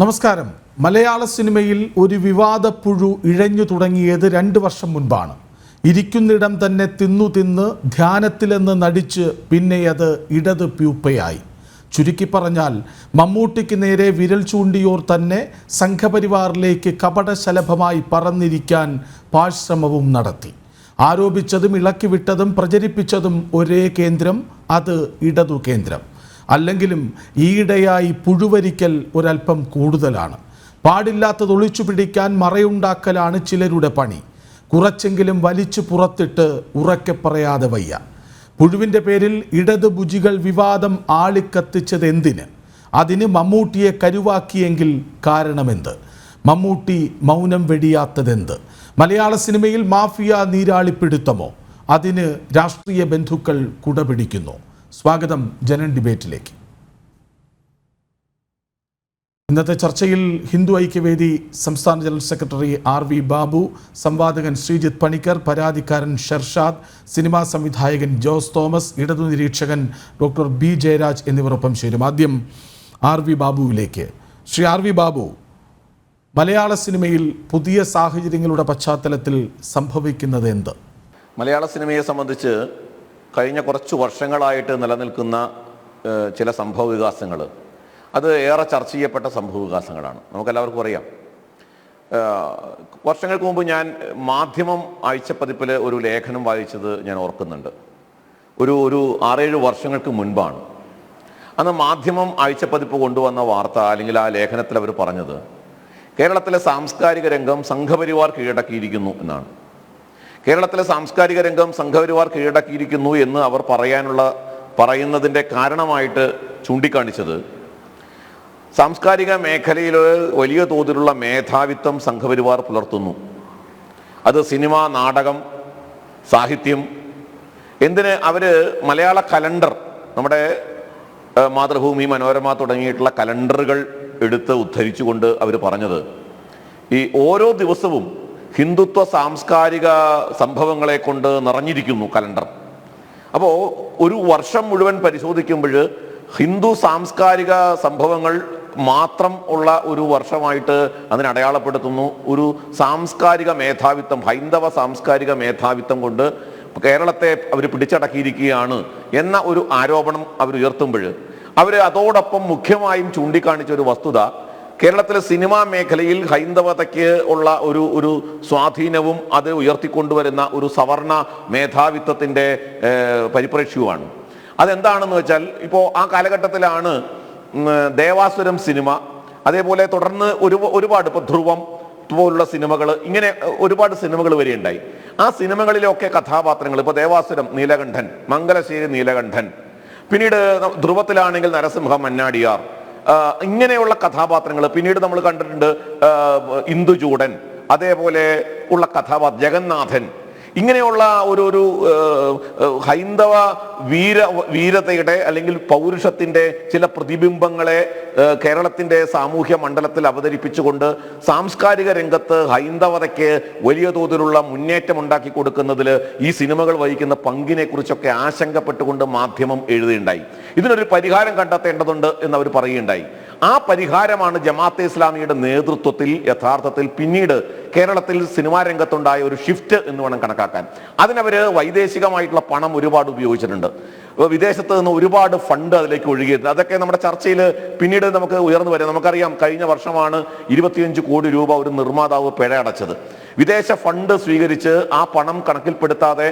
നമസ്കാരം. മലയാള സിനിമയിൽ ഒരു വിവാദ പുഴു ഇഴഞ്ഞു തുടങ്ങിയത് 2 വർഷം മുൻപാണ്. ഇരിക്കുന്നിടം തന്നെ തിന്ന് ധ്യാനത്തിലെന്ന് നടിച്ച് പിന്നെ അത് ഇടത് പ്യൂപ്പയായി. ചുരുക്കി പറഞ്ഞാൽ മമ്മൂട്ടിക്ക് നേരെ വിരൽ ചൂണ്ടിയോർ തന്നെ സംഘപരിവാറിലേക്ക് കപടശലഭമായി പറന്നിരിക്കാൻ പാഴ്ശ്രമവും നടത്തി. ആരോപിച്ചതും ഇളക്കിവിട്ടതും പ്രചരിപ്പിച്ചതും ഒരേ കേന്ദ്രം, അത് ഇടതു കേന്ദ്രം. അല്ലെങ്കിലും ഈയിടെയായി പുഴുവരിക്കൽ ഒരല്പം കൂടുതലാണ്. പാടില്ലാത്തത് ഒളിച്ചു പിടിക്കാൻ മറയുണ്ടാക്കലാണ് ചിലരുടെ പണി. കുറച്ചെങ്കിലും വലിച്ചു പുറത്തിട്ട് ഉറക്കെ പറയാതെ വയ്യ. പുഴുവിൻ്റെ പേരിൽ ഇടത് ഭുജികൾ വിവാദം ആളിക്കത്തിച്ചത് എന്തിന്? അതിന് മമ്മൂട്ടിയെ കരുവാക്കിയെങ്കിൽ കാരണമെന്ത്? മമ്മൂട്ടി മൗനം വെടിയാത്തതെന്ത്? മലയാള സിനിമയിൽ മാഫിയ നീരാളിപ്പിടുത്തമോ? അതിന് രാഷ്ട്രീയ ബന്ധുക്കൾ കുടപിടിക്കുന്നു. സ്വാഗതം ജനൻ ഡിബേറ്റിലേക്ക്. ഇന്നത്തെ ചർച്ചയിൽ ഹിന്ദു ഐക്യവേദി സംസ്ഥാന ജനറൽ സെക്രട്ടറി RV ബാബു, സംവാദകൻ ശ്രീജിത്ത് പണിക്കർ, പരാതിക്കാരൻ ഷർഷാദ്, സിനിമാ സംവിധായകൻ ജോസ് തോമസ്, ഇടതു നിരീക്ഷകൻ ഡോക്ടർ B ജയരാജ് എന്നിവരൊപ്പം ചേരും. ആദ്യം RV ബാബുവിലേക്ക്. ശ്രീ RV ബാബു, മലയാള സിനിമയിൽ പുതിയ സാഹചര്യങ്ങളുടെ പശ്ചാത്തലത്തിൽ സംഭവിക്കുന്നത് എന്ത്? മലയാള സിനിമയെ സംബന്ധിച്ച് കഴിഞ്ഞ കുറച്ച് വർഷങ്ങളായിട്ട് നിലനിൽക്കുന്ന ചില സംഭവ വികാസങ്ങൾ, അത് ഏറെ ചർച്ച ചെയ്യപ്പെട്ട സംഭവ വികാസങ്ങളാണ്. നമുക്കെല്ലാവർക്കും അറിയാം. വർഷങ്ങൾക്ക് മുമ്പ് ഞാൻ മാധ്യമം ആഴ്ചപ്പതിപ്പിൽ ഒരു ലേഖനം വായിച്ചത് ഞാൻ ഓർക്കുന്നുണ്ട്. ഒരു 6-7 വർഷങ്ങൾക്ക് മുൻപാണ്. അന്ന് മാധ്യമം ആഴ്ചപ്പതിപ്പ് കൊണ്ടുവന്ന വാർത്ത, അല്ലെങ്കിൽ ആ ലേഖനത്തിൽ അവർ പറഞ്ഞത്, കേരളത്തിലെ സാംസ്കാരിക രംഗം സംഘപരിവാർ കീഴടക്കിയിരിക്കുന്നു എന്നാണ്. കേരളത്തിലെ സാംസ്കാരിക രംഗം സംഘപരിവാർ കീഴടക്കിയിരിക്കുന്നു എന്ന് അവർ പറയുന്നതിൻ്റെ കാരണമായിട്ട് ചൂണ്ടിക്കാണിച്ചത്, സാംസ്കാരിക മേഖലയിൽ വലിയ തോതിലുള്ള മേധാവിത്വം സംഘപരിവാർ പുലർത്തുന്നു. അത് സിനിമ, നാടകം, സാഹിത്യം, എന്തിന് അവർ മലയാള കലണ്ടർ, നമ്മുടെ മാതൃഭൂമി, മനോരമ തുടങ്ങിയിട്ടുള്ള കലണ്ടറുകൾ എടുത്ത് ഉദ്ധരിച്ചുകൊണ്ട് അവർ പറഞ്ഞത്, ഈ ഓരോ ദിവസവും ഹിന്ദുത്വ സാംസ്കാരിക സംഭവങ്ങളെ കൊണ്ട് നിറഞ്ഞിരിക്കുന്നു കലണ്ടർ. അപ്പോൾ ഒരു വർഷം മുഴുവൻ പരിശോധിക്കുമ്പോൾ ഹിന്ദു സാംസ്കാരിക സംഭവങ്ങൾ മാത്രം ഉള്ള ഒരു വർഷമായിട്ട് അതിനെ അടയാളപ്പെടുത്തുന്നു. ഒരു സാംസ്കാരിക മേധാവിത്വം, ഹൈന്ദവ സാംസ്കാരിക മേധാവിത്വം കൊണ്ട് കേരളത്തെ അവർ പിടിച്ചടക്കിയിരിക്കുകയാണ് എന്ന ഒരു ആരോപണം അവർ ഉയർത്തുമ്പോൾ, അവർ അതോടൊപ്പം മുഖ്യമായും ചൂണ്ടിക്കാണിച്ച ഒരു വസ്തുത, കേരളത്തിലെ സിനിമാ മേഖലയിൽ ഹൈന്ദവതയ്ക്ക് ഉള്ള ഒരു സ്വാധീനവും അത് ഉയർത്തിക്കൊണ്ടുവരുന്ന ഒരു സവർണ മേധാവിത്വത്തിൻ്റെ പരിപ്രേക്ഷ്യവുമാണ്. അതെന്താണെന്ന് വെച്ചാൽ, ഇപ്പോൾ ആ കാലഘട്ടത്തിലാണ് ദേവാസുരം സിനിമ, അതേപോലെ തുടർന്ന് ഒരുപാട്, ഇപ്പോൾ ധ്രുവം പോലുള്ള സിനിമകൾ, ഇങ്ങനെ ഒരുപാട് സിനിമകൾ വരെയുണ്ടായി. ആ സിനിമകളിലൊക്കെ കഥാപാത്രങ്ങൾ, ഇപ്പോൾ ദേവാസുരം നീലകണ്ഠൻ, മംഗലശ്ശേരി നീലകണ്ഠൻ, പിന്നീട് ധ്രുവത്തിലാണെങ്കിൽ നരസിംഹ മന്നാടിയാർ, ഇങ്ങനെയുള്ള കഥാപാത്രങ്ങൾ. പിന്നീട് നമ്മൾ കണ്ടിട്ടുണ്ട് ഇന്ദുചൂടൻ, അതേപോലെ ഉള്ള കഥാപാത്രം ജഗന്നാഥൻ. ഇങ്ങനെയുള്ള ഒരു ഹൈന്ദവ വീരതയുടെ അല്ലെങ്കിൽ പൗരുഷത്തിൻ്റെ ചില പ്രതിബിംബങ്ങളെ കേരളത്തിൻ്റെ സാമൂഹ്യ മണ്ഡലത്തിൽ അവതരിപ്പിച്ചുകൊണ്ട് സാംസ്കാരിക രംഗത്ത് ഹൈന്ദവതയ്ക്ക് വലിയ തോതിലുള്ള മുന്നേറ്റം ഉണ്ടാക്കി കൊടുക്കുന്നതിൽ ഈ സിനിമകൾ വഹിക്കുന്ന പങ്കിനെ കുറിച്ചൊക്കെ ആശങ്കപ്പെട്ടുകൊണ്ട് മാധ്യമം എഴുതുകയുണ്ടായി. ഇതിനൊരു പരിഹാരം കണ്ടെത്തേണ്ടതുണ്ട് എന്ന് അവർ പറയുകയുണ്ടായി. ആ പരിഹാരമാണ് ജമാഅത്തെ ഇസ്ലാമിയുടെ നേതൃത്വത്തിൽ യഥാർത്ഥത്തിൽ പിന്നീട് കേരളത്തിൽ സിനിമാ രംഗത്തുണ്ടായ ഒരു ഷിഫ്റ്റ് എന്ന് വേണം കണക്കാക്കാൻ. അതിനവർ വൈദേശികമായിട്ടുള്ള പണം ഒരുപാട് ഉപയോഗിച്ചിട്ടുണ്ട്. വിദേശത്ത് നിന്ന് ഒരുപാട് ഫണ്ട് അതിലേക്ക് ഒഴുകിയത്, അതൊക്കെ നമ്മുടെ ചർച്ചയിൽ പിന്നീട് നമുക്ക് ഉയർന്നു വരും. നമുക്കറിയാം, കഴിഞ്ഞ വർഷമാണ് 25 കോടി രൂപ ഒരു നിർമ്മാതാവ് പിഴ അടച്ചത്. വിദേശ ഫണ്ട് സ്വീകരിച്ച് ആ പണം കണക്കിൽപ്പെടുത്താതെ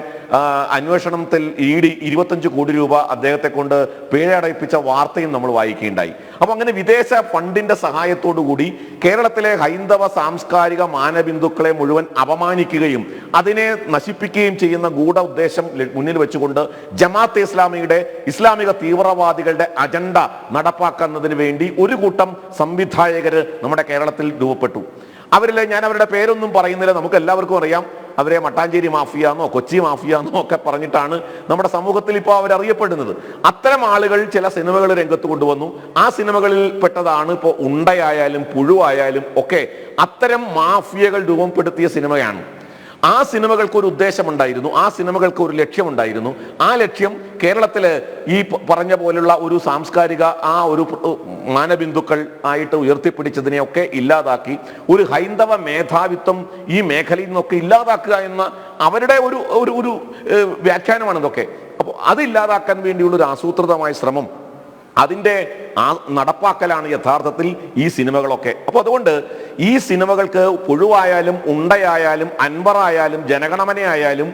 അന്വേഷണത്തിൽ ED 25 കോടി രൂപ അദ്ദേഹത്തെ കൊണ്ട് പിഴ അടയിപ്പിച്ച വാർത്തയും നമ്മൾ വായിക്കുകയുണ്ടായി. അപ്പൊ അങ്ങനെ വിദേശ ഫണ്ടിന്റെ സഹായത്തോടു കൂടി കേരളത്തിലെ ഹൈന്ദവ സാംസ്കാരിക മാനബിന്ദുക്കളെ മുഴുവൻ അപമാനിക്കുകയും അതിനെ നശിപ്പിക്കുകയും ചെയ്യുന്ന ഗൂഢ ഉദ്ദേശം മുന്നിൽ വെച്ചുകൊണ്ട് ജമാഅത്തെ ഇസ്ലാമിക തീവ്രവാദികളുടെ അജണ്ട നടപ്പാക്കുന്നതിന് വേണ്ടി ഒരു കൂട്ടം സംവിധായകര് നമ്മുടെ കേരളത്തിൽ രൂപപ്പെട്ടു. ഞാൻ അവരുടെ പേരൊന്നും പറയുന്നില്ല, നമുക്ക് എല്ലാവർക്കും അറിയാം. അവരെ മട്ടാഞ്ചേരി മാഫിയ എന്നോ കൊച്ചി മാഫിയ എന്നോ ഒക്കെ പറഞ്ഞിട്ടാണ് നമ്മുടെ സമൂഹത്തിൽ ഇപ്പോൾ അവരറിയപ്പെടുന്നത്. അത്തരം ആളുകൾ ചില സിനിമകൾ രംഗത്ത് കൊണ്ടുവന്നു. ആ സിനിമകളിൽ പെട്ടതാണ് ഇപ്പോൾ ഉണ്ടയായാലും പുഴുവായാലും ഒക്കെ അത്തരം മാഫിയകൾ രൂപപ്പെടുത്തിയ സിനിമയാണ്. ആ സിനിമകൾക്ക് ഒരു ഉദ്ദേശമുണ്ടായിരുന്നു, ആ സിനിമകൾക്ക് ഒരു ലക്ഷ്യമുണ്ടായിരുന്നു. ആ ലക്ഷ്യം കേരളത്തില് ഈ പറഞ്ഞ പോലുള്ള ഒരു സാംസ്കാരിക ആ ഒരു മാനബിന്ദുക്കൾ ആയിട്ട് ഉയർത്തിപ്പിടിച്ചതിനെയൊക്കെ ഇല്ലാതാക്കി ഒരു ഹൈന്ദവ മേധാവിത്വം ഈ മേഖലയിൽ നിന്നൊക്കെ ഇല്ലാതാക്കുക എന്ന അവരുടെ ഒരു ഒരു വ്യാഖ്യാനമാണ് ഇതൊക്കെ. അപ്പോൾ അതില്ലാതാക്കാൻ വേണ്ടിയുള്ള ഒരു ആസൂത്രിതമായ ശ്രമം, അതിൻ്റെ നടപ്പാക്കലാണ് യഥാർത്ഥത്തിൽ ഈ സിനിമകളൊക്കെ. അപ്പോൾ അതുകൊണ്ട് ഈ സിനിമകൾക്ക് പുഴുവായാലും ഉണ്ടയായാലും അൻവറായാലും ജനഗണമനയായാലും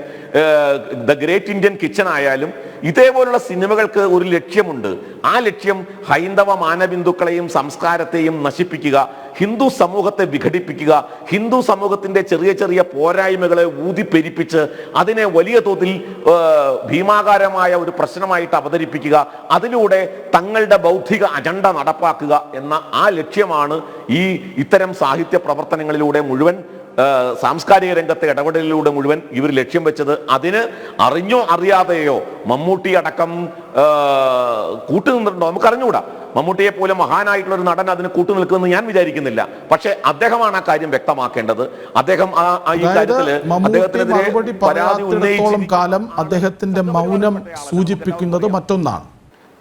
ദ ഗ്രേറ്റ് ഇന്ത്യൻ കിച്ചൺ ആയാലും ഇതേപോലുള്ള സിനിമകൾക്ക് ഒരു ലക്ഷ്യമുണ്ട്. ആ ലക്ഷ്യം ഹൈന്ദവ മാനബിന്ദുക്കളെയും സംസ്കാരത്തെയും നശിപ്പിക്കുക, ഹിന്ദു സമൂഹത്തെ വിഘടിപ്പിക്കുക, ഹിന്ദു സമൂഹത്തിന്റെ ചെറിയ ചെറിയ പോരായ്മകളെ ഊതിപ്പെരിപ്പിച്ച് അതിനെ വലിയ തോതിൽ ഭീമാകാരമായ ഒരു പ്രശ്നമായിട്ട് അവതരിപ്പിക്കുക, അതിലൂടെ തങ്ങളുടെ ബൗദ്ധിക അജണ്ട നടപ്പാക്കുക എന്ന ആ ലക്ഷ്യമാണ് ഇത്തരം സാഹിത്യ പ്രവർത്തനങ്ങളിലൂടെ മുഴുവൻ സാംസ്കാരിക രംഗത്തെ ഇടപെടലിലൂടെ മുഴുവൻ ഇവർ ലക്ഷ്യം വെച്ചത്. അതിന് അറിഞ്ഞോ അറിയാതെയോ മമ്മൂട്ടി അടക്കം കൂട്ടുനിന്നിട്ടുണ്ടോ നമുക്കറിഞ്ഞുകൂടാ. മമ്മൂട്ടിയെ പോലെ മഹാനായിട്ടുള്ള ഒരു നടൻ അതിന് കൂട്ടുനിൽക്കുമെന്ന് ഞാൻ വിചാരിക്കുന്നില്ല. പക്ഷെ അദ്ദേഹമാണ് ആ കാര്യം വ്യക്തമാക്കേണ്ടത്. അദ്ദേഹം ഈ കാര്യത്തില് അദ്ദേഹത്തിനെതിരെ പരാതി ഉന്നയിച്ചിടത്തോളം കാലം അദ്ദേഹത്തിന്റെ മൗനം സൂചിപ്പിക്കുന്നത് മറ്റൊന്നാണ്.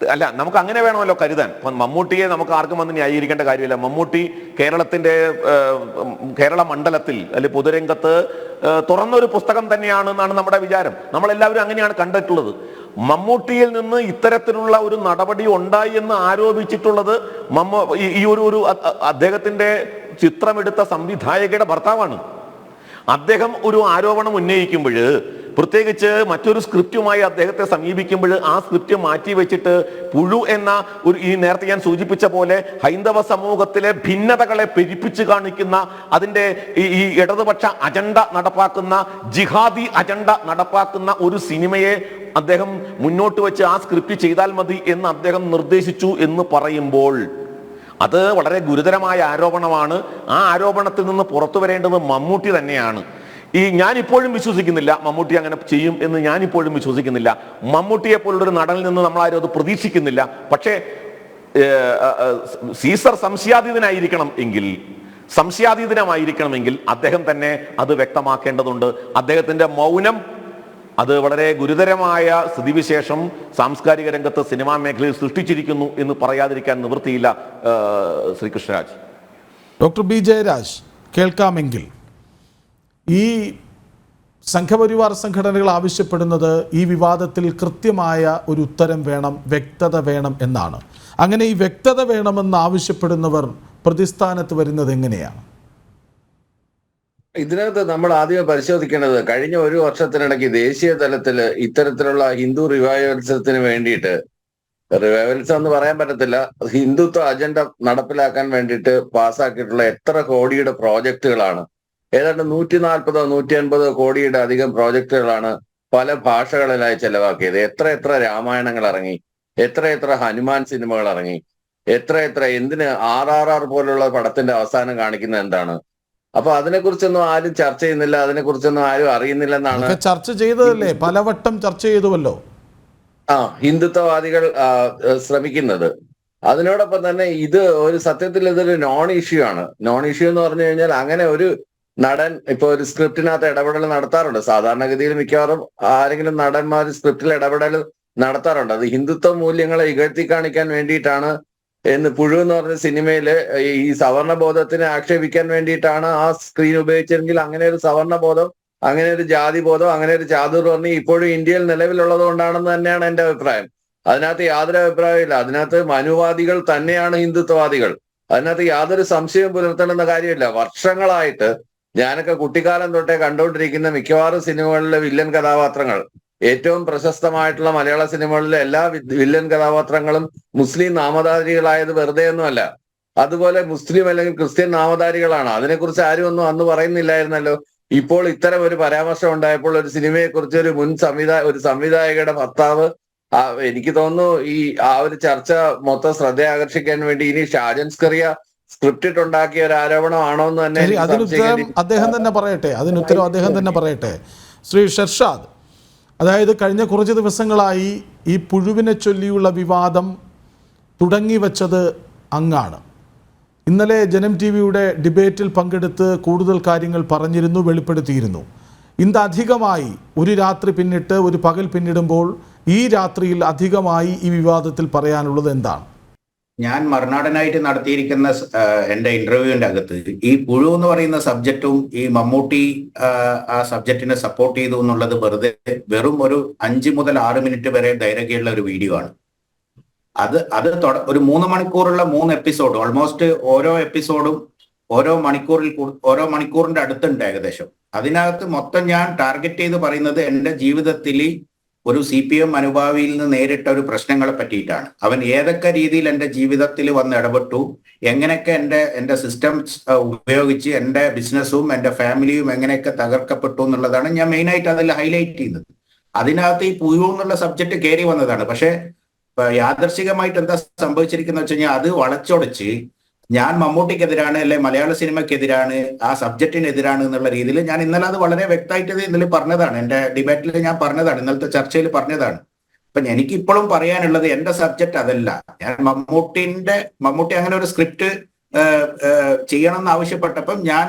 അല്ല, നമുക്ക് അങ്ങനെ വേണമല്ലോ കരുതാൻ. മമ്മൂട്ടിയെ നമുക്ക് ആർക്കും വന്ന് ന്യായീകരിക്കേണ്ട കാര്യമില്ല. മമ്മൂട്ടി കേരള മണ്ഡലത്തിൽ അല്ലെങ്കിൽ പൊതുരംഗത്ത് തുറന്നൊരു പുസ്തകം തന്നെയാണെന്നാണ് നമ്മുടെ വിചാരം. നമ്മളെല്ലാവരും അങ്ങനെയാണ് കണ്ടിട്ടുള്ളത്. മമ്മൂട്ടിയിൽ നിന്ന് ഇത്തരത്തിലുള്ള ഒരു നടപടി ഉണ്ടായി എന്ന് ആരോപിച്ചിട്ടുള്ളത് ഈ ഒരു അദ്ദേഹത്തിന്റെ ചിത്രമെടുത്ത സംവിധായകയുടെ ഭർത്താവാണ്. അദ്ദേഹം ഒരു ആരോപണം ഉന്നയിക്കുമ്പോൾ, പ്രത്യേകിച്ച് മറ്റൊരു സ്ക്രിപ്റ്റുമായി അദ്ദേഹത്തെ സമീപിക്കുമ്പോൾ ആ സ്ക്രിപ്റ്റ് മാറ്റി വെച്ചിട്ട് പുഴു എന്ന ഈ നേരത്തെ ഞാൻ സൂചിപ്പിച്ച പോലെ ഹൈന്ദവ സമൂഹത്തിലെ ഭിന്നതകളെ പെരുപ്പിച്ച് കാണിക്കുന്ന അതിൻ്റെ ഈ ഇടതുപക്ഷ അജണ്ട നടപ്പാക്കുന്ന ജിഹാദി അജണ്ട നടപ്പാക്കുന്ന ഒരു സിനിമയെ അദ്ദേഹം മുന്നോട്ട് വെച്ച് ആ സ്ക്രിപ്റ്റ് ചെയ്താൽ മതി എന്ന് അദ്ദേഹം നിർദ്ദേശിച്ചു എന്ന് പറയുമ്പോൾ അത് വളരെ ഗുരുതരമായ ആരോപണമാണ്. ആ ആരോപണത്തിൽ നിന്ന് പുറത്തു വരേണ്ടത് മമ്മൂട്ടി തന്നെയാണ്. ഞാനിപ്പോഴും വിശ്വസിക്കുന്നില്ല മമ്മൂട്ടി അങ്ങനെ ചെയ്യും എന്ന്. ഞാനിപ്പോഴും വിശ്വസിക്കുന്നില്ല. മമ്മൂട്ടിയെ പോലുള്ളൊരു നടനിൽ നിന്ന് നമ്മളാരും അത് പ്രതീക്ഷിക്കുന്നില്ല. പക്ഷേ സീസർ സംശയാതീതമായിരിക്കണമെങ്കിൽ അദ്ദേഹം തന്നെ അത് വ്യക്തമാക്കേണ്ടതുണ്ട്. അദ്ദേഹത്തിന്റെ മൗനം അത് വളരെ ഗുരുതരമായ സ്ഥിതിവിശേഷം സാംസ്കാരിക രംഗത്ത് സിനിമാ മേഖലയിൽ സൃഷ്ടിച്ചിരിക്കുന്നു എന്ന് പറയാതിരിക്കാൻ നിവൃത്തിയില്ല. ശ്രീകൃഷ്ണരാജ്. ഡോക്ടർ ബി ജയരാജ്, കേൾക്കാമെങ്കിൽ ഈ സംഘപരിവാർ സംഘടനകൾ ആവശ്യപ്പെടുന്നത് ഈ വിവാദത്തിൽ കൃത്യമായ ഒരു ഉത്തരം വേണം, വ്യക്തത വേണം എന്നാണ്. അങ്ങനെ ഈ വ്യക്തത വേണമെന്ന് ആവശ്യപ്പെടുന്നവർ പ്രതിസ്ഥാനത്ത് വരുന്നത് എങ്ങനെയാണ്? ഇതിനകത്ത് നമ്മൾ ആദ്യം പരിശോധിക്കേണ്ടത് കഴിഞ്ഞ ഒരു വർഷത്തിനിടയ്ക്ക് ദേശീയ തലത്തിൽ ഇത്തരത്തിലുള്ള ഹിന്ദു റിവൈവൽസത്തിന് വേണ്ടിയിട്ട്, റിവൈവൽസം എന്ന് പറയാൻ പറ്റത്തില്ല, ഹിന്ദുത്വ അജണ്ട നടപ്പിലാക്കാൻ വേണ്ടിയിട്ട് പാസ്സാക്കിയിട്ടുള്ള എത്ര കോടിയുടെ പ്രോജക്റ്റുകളാണ്. ഏതാണ്ട് 140 150 കോടിയുടെ അധികം പ്രോജക്റ്റുകളാണ് പല ഭാഷകളിലായി ചെലവാക്കിയത്. എത്ര രാമായണങ്ങൾ ഇറങ്ങി, എത്ര ഹനുമാൻ സിനിമകൾ ഇറങ്ങി, എന്തിന് RRR പോലുള്ള പടത്തിന്റെ അവസാനം കാണിക്കുന്നത് എന്താണ്? അപ്പൊ അതിനെക്കുറിച്ചൊന്നും ആരും ചർച്ച ചെയ്യുന്നില്ല, അതിനെക്കുറിച്ചൊന്നും ആരും അറിയുന്നില്ലെന്നാണ്. ചർച്ച ചെയ്തതല്ലേ, പലവട്ടം ചർച്ച ചെയ്തുവല്ലോ. ഹിന്ദുത്വവാദികൾ ശ്രമിക്കുന്നത്. അതിനോടൊപ്പം തന്നെ ഇത് ഒരു സത്യത്തിൽ ഇതൊരു നോൺ ഇഷ്യൂ ആണ്. നോൺ ഇഷ്യൂ എന്ന് പറഞ്ഞു കഴിഞ്ഞാൽ അങ്ങനെ ഒരു നടൻ ഇപ്പൊ ഒരു സ്ക്രിപ്റ്റിനകത്ത് ഇടപെടൽ നടത്താറുണ്ട്. സാധാരണഗതിയിൽ മിക്കവാറും ആരെങ്കിലും നടന്മാർ സ്ക്രിപ്റ്റിൽ ഇടപെടൽ നടത്താറുണ്ട്. അത് ഹിന്ദുത്വ മൂല്യങ്ങളെ ഇകഴ്ത്തി കാണിക്കാൻ വേണ്ടിയിട്ടാണ് എന്ന് പുഴു എന്ന് പറഞ്ഞ സിനിമയില് ഈ സവർണബോധത്തിനെ ആക്ഷേപിക്കാൻ വേണ്ടിയിട്ടാണ് ആ സ്ക്രീൻ ഉപയോഗിച്ചെങ്കിൽ അങ്ങനെ ഒരു സവർണബോധം, അങ്ങനെ ഒരു ജാതിബോധം, അങ്ങനെ ഒരു ചാതുർവർണ്ണി ഇപ്പോഴും ഇന്ത്യയിൽ നിലവിലുള്ളത് കൊണ്ടാണെന്ന് തന്നെയാണ് എന്റെ അഭിപ്രായം. അതിനകത്ത് യാതൊരു അഭിപ്രായമില്ല. അതിനകത്ത് മനുവാദികൾ തന്നെയാണ് ഹിന്ദുത്വവാദികൾ. അതിനകത്ത് യാതൊരു സംശയവും പുലർത്തണമെന്ന കാര്യമില്ല. വർഷങ്ങളായിട്ട് ഞാനൊക്കെ കുട്ടിക്കാലം തൊട്ടേ കണ്ടുകൊണ്ടിരിക്കുന്ന മിക്കവാറും സിനിമകളിലെ വില്ലൻ കഥാപാത്രങ്ങൾ, ഏറ്റവും പ്രശസ്തമായിട്ടുള്ള മലയാള സിനിമകളിലെ എല്ലാ വില്ലൻ കഥാപാത്രങ്ങളും മുസ്ലിം നാമധാരികളായത് വെറുതെ ഒന്നുമല്ല. അതുപോലെ മുസ്ലിം അല്ലെങ്കിൽ ക്രിസ്ത്യൻ നാമധാരികളാണ്. അതിനെക്കുറിച്ച് ആരും ഒന്നും അന്ന് പറയുന്നില്ലായിരുന്നല്ലോ. ഇപ്പോൾ ഇത്തരം ഒരു പരാമർശം ഉണ്ടായപ്പോൾ ഒരു സിനിമയെ കുറിച്ച് ഒരു സംവിധായകയുടെ ഭർത്താവ്, എനിക്ക് തോന്നുന്നു ആ ഒരു ചർച്ച മൊത്തം ശ്രദ്ധ ആകർഷിക്കാൻ വേണ്ടി ഇനി ഷാജൻ സ്കറിയ സ്ക്രിപ്റ്റ് ഉണ്ടാക്കിയ ഒരു ആരോപണമാണോ എന്ന് തന്നെ അദ്ദേഹം തന്നെ പറയട്ടെ. ശ്രീ ഷെർഷാദ്, അതായത് കഴിഞ്ഞ കുറച്ച് ദിവസങ്ങളായി ഈ പുഴുവിനെ ചൊല്ലിയുള്ള വിവാദം തുടങ്ങി വച്ചത് അങ്ങാണ്. ഇന്നലെ ജനം TV യുടെ ഡിബേറ്റിൽ പങ്കെടുത്ത് കൂടുതൽ കാര്യങ്ങൾ പറഞ്ഞിരുന്നു, വെളിപ്പെടുത്തിയിരുന്നു. ഇന്ന് അധികമായി ഒരു രാത്രി പിന്നിട്ട് ഒരു പകൽ പിന്നിടുമ്പോൾ ഈ രാത്രിയിൽ അധികമായി ഈ വിവാദത്തിൽ പറയാനുള്ളത് എന്താണ്? ഞാൻ മറുനാടനായിട്ട് നടത്തിയിരിക്കുന്ന എൻ്റെ ഇന്റർവ്യൂവിൻ്റെ അകത്ത് ഈ പുഴു എന്ന് പറയുന്ന സബ്ജക്റ്റും ഈ മമ്മൂട്ടി ആ സബ്ജക്റ്റിനെ സപ്പോർട്ട് ചെയ്തു എന്നുള്ളത് വെറും ഒരു 5 മുതൽ 6 മിനിറ്റ് വരെ ദൈർഘ്യമുള്ള ഒരു വീഡിയോ ആണ്. അത് ഒരു 3 മണിക്കൂറുള്ള 3 എപ്പിസോഡ്, ഓൾമോസ്റ്റ് ഓരോ എപ്പിസോഡും ഓരോ മണിക്കൂറിന്റെ അടുത്തുണ്ട് ഏകദേശം. അതിനകത്ത് മൊത്തം ഞാൻ ടാർഗറ്റ് ചെയ്ത് പറയുന്നത് എൻ്റെ ജീവിതത്തിൽ ഒരു CPM അനുഭാവിയിൽ നിന്ന് നേരിട്ട ഒരു പ്രശ്നങ്ങളെ പറ്റിയിട്ടാണ്. അവൻ ഏതൊക്കെ രീതിയിൽ എൻ്റെ ജീവിതത്തിൽ വന്ന് ഇടപെട്ടു, എങ്ങനെയൊക്കെ എൻ്റെ സിസ്റ്റംസ് ഉപയോഗിച്ച് എൻ്റെ ബിസിനസ്സും എൻ്റെ ഫാമിലിയും എങ്ങനെയൊക്കെ തകർക്കപ്പെട്ടു എന്നുള്ളതാണ് ഞാൻ മെയിനായിട്ട് അതിൽ ഹൈലൈറ്റ് ചെയ്യുന്നത്. അതിനകത്ത് ഈ പുഴു എന്നുള്ള സബ്ജക്റ്റ് കയറി വന്നതാണ്. പക്ഷെ യാദർശികമായിട്ട് എന്താ സംഭവിച്ചിരിക്കുന്നത് വെച്ച് കഴിഞ്ഞാൽ അത് വളച്ചൊടിച്ച് ഞാൻ മമ്മൂട്ടിക്കെതിരാണ്, അല്ലെ മലയാള സിനിമയ്ക്കെതിരാണ്, ആ സബ്ജക്റ്റിനെതിരാണ് എന്നുള്ള രീതിയിൽ ഞാൻ ഇന്നലെ അത് വളരെ വ്യക്തമായിട്ട് ഇന്നലെ പറഞ്ഞതാണ്. എൻ്റെ ഡിബേറ്റിൽ ഞാൻ പറഞ്ഞതാണ്, ഇന്നലത്തെ ചർച്ചയിൽ പറഞ്ഞതാണ്. അപ്പൊ എനിക്ക് ഇപ്പോഴും പറയാനുള്ളത് എൻ്റെ സബ്ജക്റ്റ് അതല്ല. ഞാൻ മമ്മൂട്ടി അങ്ങനെ ഒരു സ്ക്രിപ്റ്റ് ചെയ്യണം എന്ന് ആവശ്യപ്പെട്ടപ്പം ഞാൻ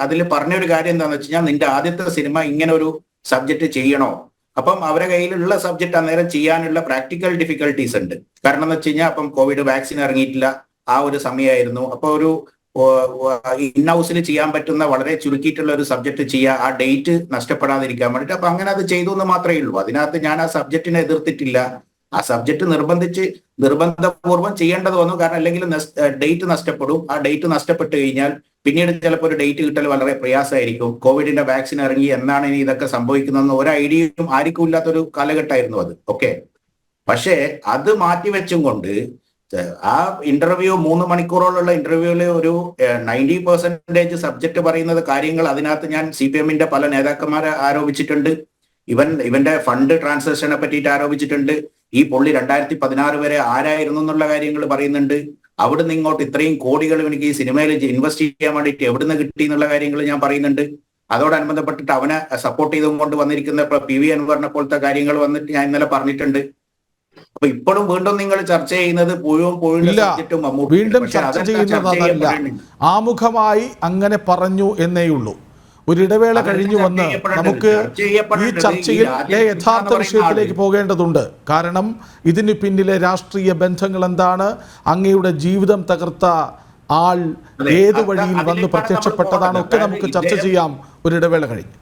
അതിൽ പറഞ്ഞൊരു കാര്യം എന്താണെന്ന് വെച്ച് കഴിഞ്ഞാൽ, നിന്റെ ആദ്യത്തെ സിനിമ ഇങ്ങനെ ഒരു സബ്ജക്റ്റ് ചെയ്യണോ? അപ്പം അവരുടെ കയ്യിലുള്ള സബ്ജക്റ്റ് അന്നേരം ചെയ്യാനുള്ള പ്രാക്ടിക്കൽ ഡിഫിക്കൽട്ടീസ് ഉണ്ട്. കാരണം എന്ന് വെച്ച് കഴിഞ്ഞാൽ അപ്പം കോവിഡ് വാക്സിൻ ഇറങ്ങിയിട്ടില്ല, ആ ഒരു സമയമായിരുന്നു. അപ്പോൾ ഒരു ഇൻ ഹൗസിൽ ചെയ്യാൻ പറ്റുന്ന വളരെ ചുരുക്കിയിട്ടുള്ള ഒരു സബ്ജക്ട് ചെയ്യുക, ആ ഡേറ്റ് നഷ്ടപ്പെടാതിരിക്കാൻ വേണ്ടിയിട്ട്. അപ്പൊ അങ്ങനെ അത് ചെയ്തു എന്ന് മാത്രമേ ഉള്ളൂ. അതിനകത്ത് ഞാൻ ആ സബ്ജക്റ്റിനെ എതിർത്തിട്ടില്ല. ആ സബ്ജക്ട് നിർബന്ധപൂർവ്വം ചെയ്യേണ്ടത് വന്നു. കാരണം അല്ലെങ്കിൽ ഡേറ്റ് നഷ്ടപ്പെടും. ആ ഡേറ്റ് നഷ്ടപ്പെട്ട് കഴിഞ്ഞാൽ പിന്നീട് ചിലപ്പോൾ ഒരു ഡേറ്റ് കിട്ടൽ വളരെ പ്രയാസമായിരിക്കും. കോവിഡിന്റെ വാക്സിൻ ഇറങ്ങി എന്നാണ് ഇനി ഇതൊക്കെ സംഭവിക്കുന്നതെന്ന് ഒരു ഐഡിയയും ആർക്കും ഇല്ലാത്തൊരു കാലഘട്ടമായിരുന്നു അത്. ഓക്കെ, പക്ഷേ അത് മാറ്റിവെച്ചും കൊണ്ട് ആ ഇന്റർവ്യൂ 3 മണിക്കൂറോളമുള്ള ഇന്റർവ്യൂവിൽ ഒരു 90% സബ്ജക്ട് പറയുന്നത് കാര്യങ്ങൾ അതിനകത്ത് ഞാൻ CPM-ന്റെ പല നേതാക്കന്മാരെ ആരോപിച്ചിട്ടുണ്ട്. ഇവന്റെ ഫണ്ട് ട്രാൻസാക്ഷനെ പറ്റിയിട്ട് ആരോപിച്ചിട്ടുണ്ട്. ഈ പുള്ളി 2016 വരെ ആരായിരുന്നു എന്നുള്ള കാര്യങ്ങൾ പറയുന്നുണ്ട്. അവിടുന്ന് ഇങ്ങോട്ട് ഇത്രയും കോടികൾ എനിക്ക് ഈ സിനിമയിൽ ഇൻവെസ്റ്റ് ചെയ്യാൻ വേണ്ടിയിട്ട് എവിടുന്ന് കിട്ടി എന്നുള്ള കാര്യങ്ങൾ ഞാൻ പറയുന്നുണ്ട്. അതോടനുബന്ധപ്പെട്ടിട്ട് അവനെ സപ്പോർട്ട് ചെയ്തുകൊണ്ട് വന്നിരിക്കുന്ന PV അൻവറിനെ പോലത്തെ കാര്യങ്ങൾ വന്നിട്ട് ഞാൻ ഇന്നലെ പറഞ്ഞിട്ടുണ്ട്. അപ്പൊ ഇപ്പോഴും വീണ്ടും നിങ്ങൾ ചർച്ച ചെയ്യുന്നത് വീണ്ടും ചർച്ച ചെയ്യുന്നതല്ല, ആമുഖമായി അങ്ങനെ പറഞ്ഞു എന്നേയുള്ളൂ. ഒരിടവേള കഴിഞ്ഞു വന്ന് നമുക്ക് ഈ ചർച്ചയിൽ യഥാർത്ഥ വിഷയത്തിലേക്ക് പോകേണ്ടതുണ്ട്. കാരണം ഇതിന് പിന്നിലെ രാഷ്ട്രീയ ബന്ധങ്ങൾ എന്താണ്, അങ്ങയുടെ ജീവിതം തകർത്ത ആൾ ഏത് വഴിയിൽ വന്ന് പ്രത്യക്ഷപ്പെട്ടതാണൊക്കെ നമുക്ക് ചർച്ച ചെയ്യാം ഒരിടവേള കഴിഞ്ഞ്.